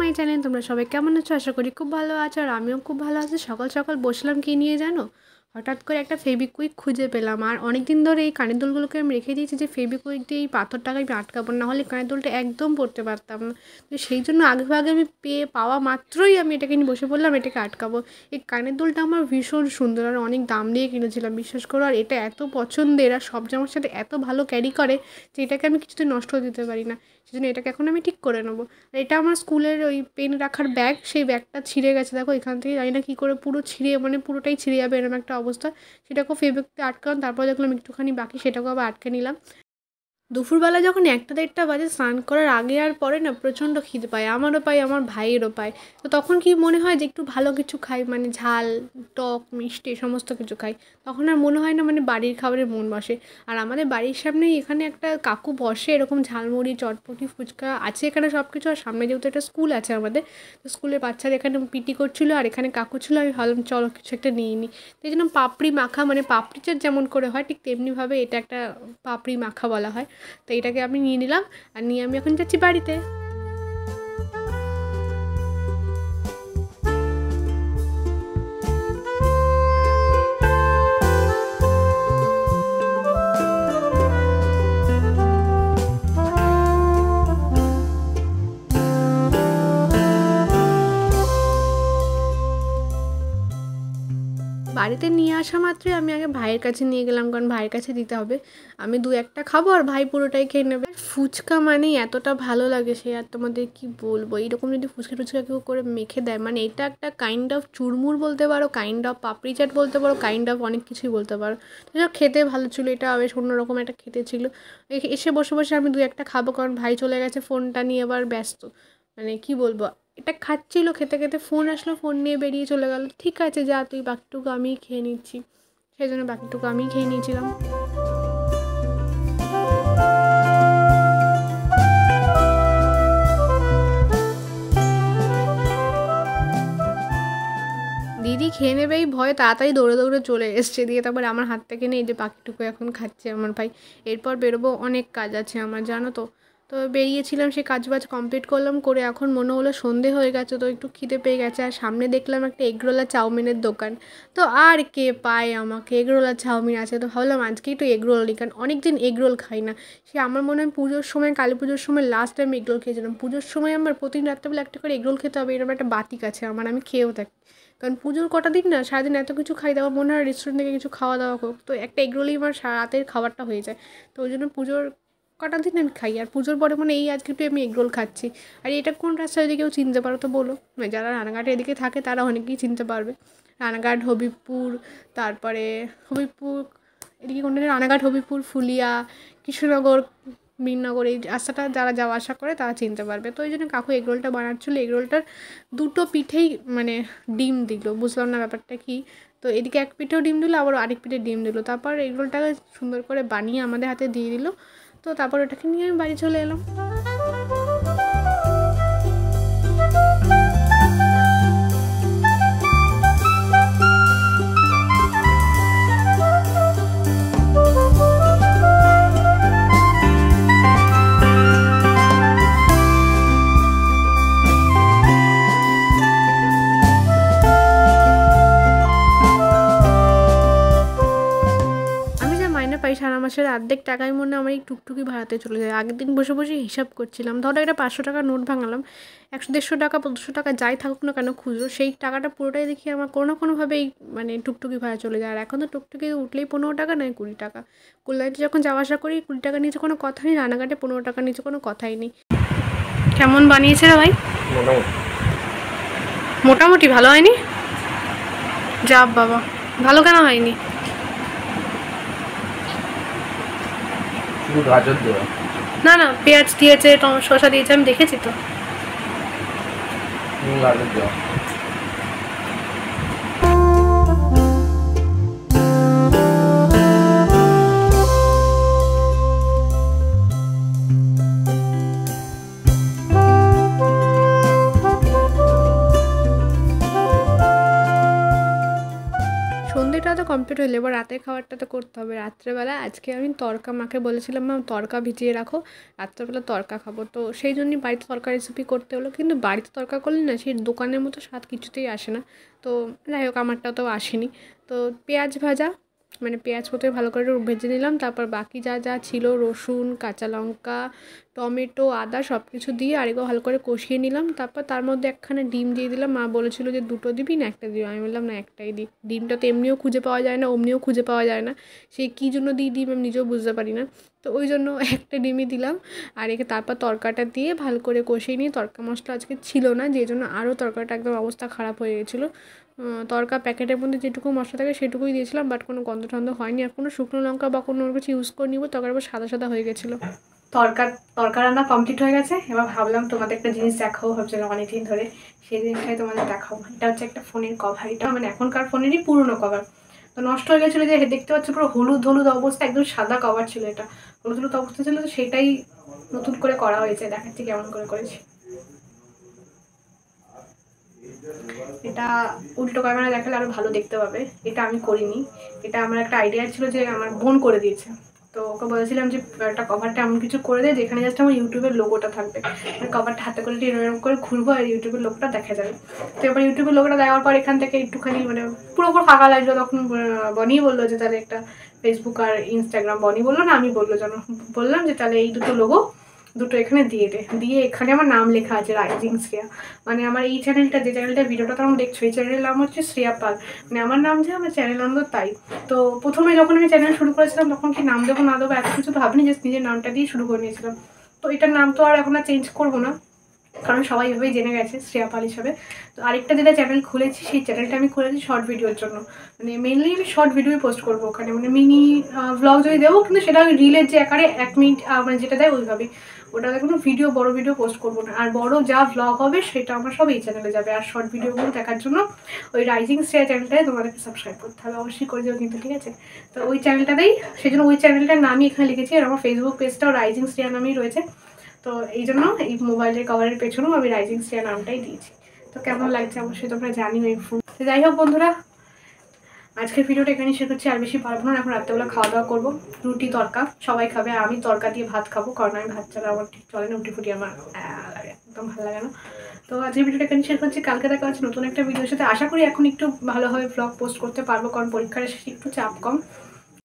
My channel. তোমরা সবাই কেমন আছো? আশা করি খুব ভালো আছো, আর আমিও খুব ভালো আছি। সকাল সকাল বসলাম কি নিয়ে জানো, হঠাৎ করে একটা ফেবিকুইক খুঁজে পেলাম। আর অনেক দিন ধরে এই কানের দুলগুলোকে আমি রেখে দিয়েছি যে ফেবিকুইক দিয়ে এই পাথরটাকে আমি আটকাবো, না হলে কানের দুলটা একদম পরতে পারতাম না। তো সেই জন্য আগে ভাগে আমি পাওয়া মাত্রই আমি এটাকে নিয়ে বসে পড়লাম, এটাকে আটকাবো। এই কানের দুলটা আমার ভীষণ সুন্দর আর অনেক দাম দিয়ে কিনেছিলাম, বিশ্বাস করো। আর এটা এত পছন্দের আর সব জামার সাথে এত ভালো ক্যারি করে যে এটাকে আমি কিছুতে নষ্ট দিতে পারি না। সেই জন্য এটাকে এখন আমি ঠিক করে নেবো। আর এটা আমার স্কুলের ওই পেন রাখার ব্যাগ, সেই ব্যাগটা ছিঁড়ে গেছে, দেখো এখান থেকে জানি না কী করে পুরো ছিঁড়ে, মানে পুরোটাই ছিঁড়ে যাবে এরকম একটা অবস্থা। সেটাকেও ফেব্রিকতে আটকালাম, তারপর দেখলাম একটুখানি বাকি, সেটাকেও আবার আটকে নিলাম। দুপুরবেলা যখন 1টা 1:30 বাজে, স্নান করার আগে আর পরে না প্রচণ্ড খিদে পায়, আমারও পায়, আমার ভাইয়েরও পায়। তো তখন কি মনে হয় যে একটু ভালো কিছু খাই, মানে ঝাল টক মিষ্টি সমস্ত কিছু খাই। তখন আর মনে হয় না মানে বাড়ির খাবারের মন বসে। আর আমাদের বাড়ির সামনেই এখানে একটা কাকু বসে, এরকম ঝালমুড়ি চটপটি ফুচকা আছে এখানে সব কিছু। আর সামনে যেহেতু একটা স্কুল আছে আমাদের, তো স্কুলের বাচ্চারা এখানে পিটি করছিলো আর এখানে কাকু ছিল। আমি ভাবলাম চলো কিছু একটা নিয়ে নিই। তো এই জন্য পাপড়ি মাখা, মানে পাপড়ি চাট যেমন করে হয় ঠিক তেমনিভাবে এটা একটা পাপড়ি মাখা বলা হয়। তো এটাকে আমি নিয়ে নিলাম, আর নিয়ে আমি এখন যাচ্ছি বাড়িতে। বাড়িতে নিয়ে আসা মাত্রই আমি আগে ভাইয়ের কাছে নিয়ে গেলাম, কারণ ভাইয়ের কাছে দিতে হবে। আমি 2-1টা খাবো আর ভাই পুরোটাই খেয়ে নেবে। ফুচকা মানেই এতটা ভালো লাগে সে আর তোমাদের কি বলবো। এইরকম যদি ফুচকা টুচকা কেউ করে মেখে দেয়, মানে এটা একটা কাইন্ড অফ চুরমুর বলতে পারো, কাইন্ড অফ পাপড়ি চাট বলতে পারো, কাইন্ড অফ অনেক কিছুই বলতে পারো। তো সব খেতে ভালো ছিল, এটা বেশ অন্যরকম একটা খেতে ছিল। এসে বসে বসে আমি 2-1টা খাবো, কারণ ভাই চলে গেছে ফোনটা নিয়ে আবার ব্যস্ত। মানে কি বলবো, এটা খাচ্ছিল, খেতে খেতে ফোন আসলো, ফোন নিয়ে বেরিয়ে চলে গেল। ঠিক আছে যা, তুই বাকিটুকু আমিই খেয়ে নিচ্ছি। সেই জন্য বাকিটুকু আমিই খেয়ে নিয়েছিলাম। দিদি খেয়ে নেবে এই ভয়ে তাড়াতাড়ি দৌড়ে দৌড়ে চলে এসছে, দিয়ে তারপরে আমার হাত থেকে নিয়ে যে বাকিটুকু এখন খাচ্ছে আমার ভাই। এরপর বেরোবো, অনেক কাজ আছে আমার জানো তো। তো বেরিয়েছিলাম, সেই কাজ বাজ কমপ্লিট করলাম, করে এখন মনে হলো সন্ধে হয়ে গেছে, তো একটু খিদে পেয়ে গেছে। আর সামনে দেখলাম একটা এগরোল আর চাউমিনের দোকান। তো আর কে পায় আমাকে, এগরোল আর চাউমিন আছে, তো ভাবলাম আজকে একটু এগরোল নিই, কারণ অনেক দিন এগরোল খাই না। সে আমার মনে হয় পুজোর সময়, কালী পুজোর সময় লাস্ট টাইম এগরোল খেয়েছিলাম। পুজোর সময় আমার প্রতিদিন রাত্রেবেলা একটা করে এগরোল খেতে হবে, এরকম একটা বাতিক আছে আমার, আমি খেয়েও থাকি। কারণ পুজোর কটা দিন না সারাদিন এত কিছু খাই, দেওয়া মনে হয় রেস্টুরেন্ট থেকে কিছু খাওয়া দাওয়া হোক, তো একটা এগরোলেই আমার রাতের খাবারটা হয়ে যায়। তো ওই জন্য পুজোর কটা দিন আমি খাই, আর পুজোর পরে মানে এই আজকে একটু আমি এগরোল খাচ্ছি। আর এটা কোন রাস্তা, যদি কেউ চিনতে পারো তো বলো, মানে যারা রানাঘাটে এদিকে থাকে তারা অনেকেই চিনতে পারবে। রানাঘাট, হবিবপুর, তারপরে হবিবপুর এদিকে কোনটা, রানাঘাট, হবিবপুর, ফুলিয়া, কৃষ্ণনগর, মিননগর, এই রাস্তাটা যারা যাওয়া আসা করে তারা চিনতে পারবে। তো ওই জন্য কাকু এগরোলটা বানাচ্ছিলো। এগরোলটার দুটো পিঠেই মানে ডিম দিল, বুঝলাম না ব্যাপারটা কি। তো এদিকে এক পিঠেও ডিম দিল, আবার আরেক পিঠে ডিম দিল, তারপর এগরোলটাকে সুন্দর করে বানিয়ে আমাদের হাতে দিয়ে দিল। তো তারপর ওটাকে নিয়ে আমি বাড়ি চলে এলাম। পাই সারা মাসের অর্ধেক টাকায় মনে আমার এই টুকটুকি ভাড়াতে চলে যায়। আগের দিন বসে বসে হিসাব করছিলাম, ধরো একটা 500 টাকা নোট ভাঙালাম, 100-150 টাকা 200 টাকা যাই থাকুক না কেন খুচরো, সেই টাকাটা পুরোটাই দেখি আমার কোনো না কোনোভাবেই মানে টুকটুকি ভাড়া চলে যায়। আর এখন তো টুকটুকি উঠলেই 15 টাকা নয় 20 টাকা। কল্যাণীতে যখন যাওয়া আসা করি 20 টাকা নিচে কোনো কথা নেই, রানাঘাটে 15 টাকার নিচে কোনো কথাই নেই। কেমন বানিয়েছে রে ভাই? মোটামুটি ভালো হয়নি? যা বাবা, ভালো কেন হয়নি? গাজর দেওয়া না না, পেঁয়াজ দিয়েছে, শসা দিয়েছে, আমি দেখেছি তো। গাজর দেওয়া। সন্ধে ভিডিওটা তো কমপ্লিট হলো, এবার রাতের খাবারটা তো করতে হবে। রাত্রেবেলা আজকে আমি তড়কা, মাকে বলেছিলাম মা তড়কা ভিজিয়ে রাখো, রাত্রেবেলা তড়কা খাবো, তো সেই জন্যই বাড়িতে তড়কা রেসিপি করতে হলো। কিন্তু বাড়িতে তড়কা করলে না সেই দোকানের মতো স্বাদ কিছুতেই আসে না। তো যাই হোক, আমারটা তো আসেনি। তো পেঁয়াজ ভাজা, মানে পেঁয়াজ প্রথমে ভালো করে ভেজে নিলাম, তারপর বাকি যা যা ছিল রসুন, কাঁচা লঙ্কা, টমেটো, আদা সব কিছু দিয়ে আরেকবার ভালো করে কষিয়ে নিলাম। তারপর তার মধ্যে একখানা ডিম দিয়ে দিলাম। মা বলেছিল যে দুটো দিবি না একটা দিবি, আমি বললাম না একটাই দিই। ডিমটা তো এমনিও খুঁজে পাওয়া যায় না, অমনিও খুঁজে পাওয়া যায় না, সেই কী জন্য দিই ডিম আমি নিজেও বুঝতে পারি না। তো ওই জন্য একটা ডিমই দিলাম। আর একে তারপর তরকাটা দিয়ে ভালো করে কষিয়ে নিয়ে, তরকা মশলা আজকে ছিল না, যে জন্য আরও তরকাটা একদম অবস্থা খারাপ হয়ে গেছিলো। তরকা প্যাকেটের মধ্যে যেটুকু মশলা থাকে সেটুকুই দিয়েছিলাম, বাট কোনো গন্ধ টন্ধ হয়নি। আর কোনো শুকনো লঙ্কা বা কোনো কিছু ইউজ করে নিব, তরকার আবার সাদা সাদা হয়ে গেছিলো। তরকা রান্না কমপ্লিট হয়ে গেছে। এবার ভাবলাম তোমাদের একটা জিনিস দেখাবো, ভাবছিলাম অনেকদিন ধরে সেই জিনিসটাই তোমাদের দেখাবো। এটা হচ্ছে একটা ফোনের কভার। এটা মানে এখনকার ফোনেরই পুরনো কভার, তো নষ্ট হয়ে গেছিলো, যে দেখতে পাচ্ছ পুরো হলুদ হলুদ অবস্থা, একদম সাদা কভার ছিল এটা, হলুদ হলুদ অবস্থা ছিল। তো সেটাই নতুন করে করা হয়েছে, দেখাচ্ছি কেমন করে করেছি। এটা উল্টো ক্যামেরা দেখালে আরো ভালো দেখতে পাবে। এটা আমি করিনি, এটা আমার একটা আইডিয়া ছিল যে আমার বোন করে দিয়েছে। তো ওকে বলেছিলাম যে একটা কভারটা এমন কিছু করে দেয় যেখানে জাস্ট আমার ইউটিউবের লোগোটা থাকবে, মানে কভারটা হাতে করে এরকম করে ঘুরবো আর ইউটিউবের লোগোটা দেখা যাবে। তো এবার ইউটিউবের লোগোটা দেওয়ার পর এখান থেকে একটুখানি মানে পুরোপুরি ফাঁকা লাগলো। তখন বনি বললো যে তাহলে একটা ফেসবুক আর ইনস্টাগ্রাম, বনি বললো না আমি বললো, যেন বললাম যে তাহলে এই দুটো লোগো দুটো এখানে দিয়ে দে, দিয়ে এখানে আমার নাম লেখা আছে রাইজিং শ্রেয়া। মানে আমার এই চ্যানেলটা, যে চ্যানেলটা ভিডিওটা তোমরা দেখছো, এই চ্যানেলের নাম হচ্ছে শ্রেয়া পাল, মানে আমার নাম যে আমার চ্যানেল নাম তো তাই। তো প্রথমে যখন আমি চ্যানেল শুরু করেছিলাম তখন কি নাম দেবো না দেবো এত কিছু তো ভাবিনি, জাস্ট নিজের নামটা দিয়ে শুরু করে নিয়েছিলাম। তো এটার নাম তো আর এখন আর চেঞ্জ করবো না, কারণ সবাই এভাবেই জেনে গেছে শ্রেয়া পাল হিসাবে। তো আরেকটা যেটা চ্যানেল খুলেছি, সেই চ্যানেলটা আমি খুলেছি শর্ট ভিডিওর জন্য, মানে মেনলি আমি শর্ট ভিডিওই পোস্ট করবো ওখানে, মানে মিনি ব্লগ যদি দেবো, কিন্তু সেটা রিলের যে আকারে 1 মিনিট মানে যেটা দেয় ওইভাবে, ওটাতে কোনো ভিডিও বড় ভিডিও পোস্ট করবো না। আর বড় যা ভ্লগ হবে সেটা আমার সব এই চ্যানেলে যাবে। আর শর্ট ভিডিওগুলো দেখার জন্য ওই রাইজিং শ্রেয়া চ্যানেলটায় তোমাদেরকে সাবস্ক্রাইব করতে হবে, অবশ্যই করে দেবো কিন্তু, ঠিক আছে? তো ওই চ্যানেলটাতেই, সেই জন্য ওই চ্যানেলটার নামই এখানে লিখেছি। আর আমার ফেসবুক পেজটাও রাইজিং শ্রেয়া নামেই রয়েছে। তো এই জন্য এই মোবাইলের কভারের পেছনেও আমি রাইজিং শ্রেয়া নামটাই দিয়েছি। তো কেমন লাগছে অবশ্যই তোমরা জানিও এই ফোন। তো যাই হোক বন্ধুরা, আজকের ভিডিওটা এখানেই শেষ করছি, আর বেশি পারবো না। এখন রাত্রেবেলা খাওয়া দাওয়া করবো, রুটি তড়কা সবাই খাবে, আর আমি তড়কা দিয়ে ভাত খাবো, কারণ আমি ভাত ছাড়া আমার ঠিক চলে না, রুটি ফুটি আমার লাগে, একদম ভালো লাগে না। তো আজকের ভিডিওটা এখানে শেষ করছি, কালকে দেখা হচ্ছে নতুন একটা ভিডিওর সাথে। আশা করি এখন একটু ভালোভাবে ব্লগ পোস্ট করতে পারবো, কারণ পরীক্ষার শেষে একটু চাপ কম।